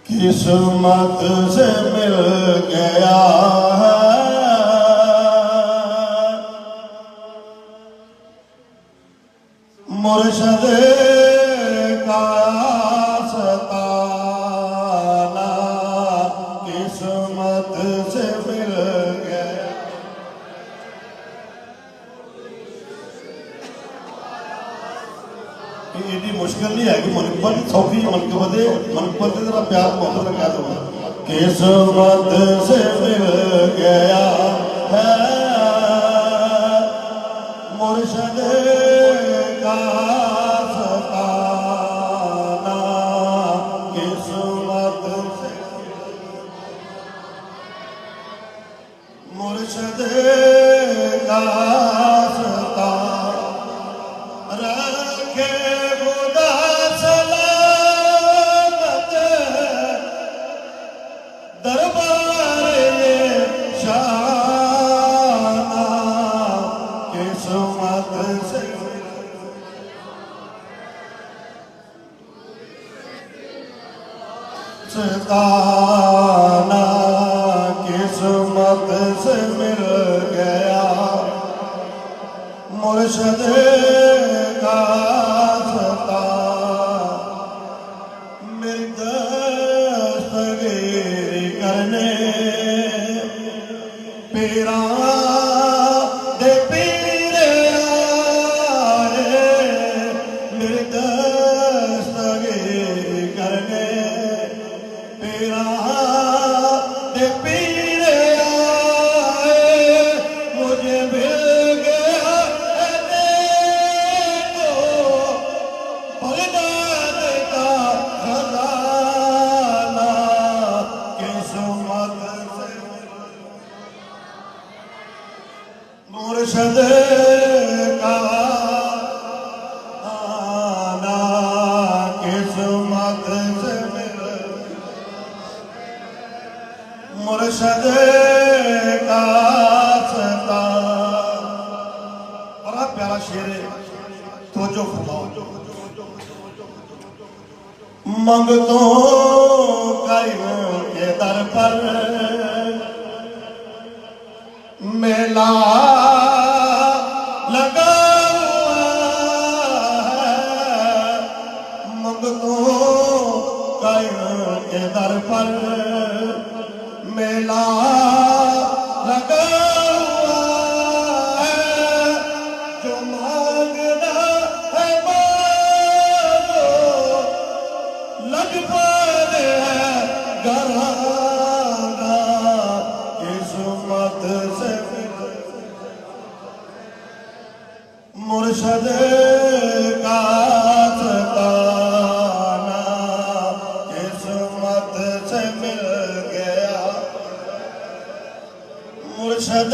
किस्मत से मिल गया है मुर्शद का सताना, किस्मत से मिल गया। इतनी मुश्किल नहीं है कि मनकबल सौखी मनकबल जरा प्यार मोहब्बत लगा दो। किस्मत से मिल गया है मुर्शद का सताना, किस्मत से मुर्शद का सताना। रखे खुदा सलामत दरबार ये शाना, किस्मत से सताना, किस्मत से मिल गया मुर्शद का सताना। मेरी दस्तगीरी करने पीरा दे पीरे आए, मेरी दस्तगीरी करने पीरा दे पीरे आए। मुझे मिल गया बगदाद का खजाना, किस्मत से मुर्शद का आना, किस्मत से मिल मुर्शद का सताना। बड़ा प्यारा शेर है, तो जो फरमाओ। मंगतों कायम के दर पर मेला लगा हुआ है, मंगतों कायम के दर पर मेला लगा हुआ है। जो मांगना है मांगो, लजपाल है घराना, किस्मत से मुर्शद का सताना, किस्मत से मिल गया मुर्शद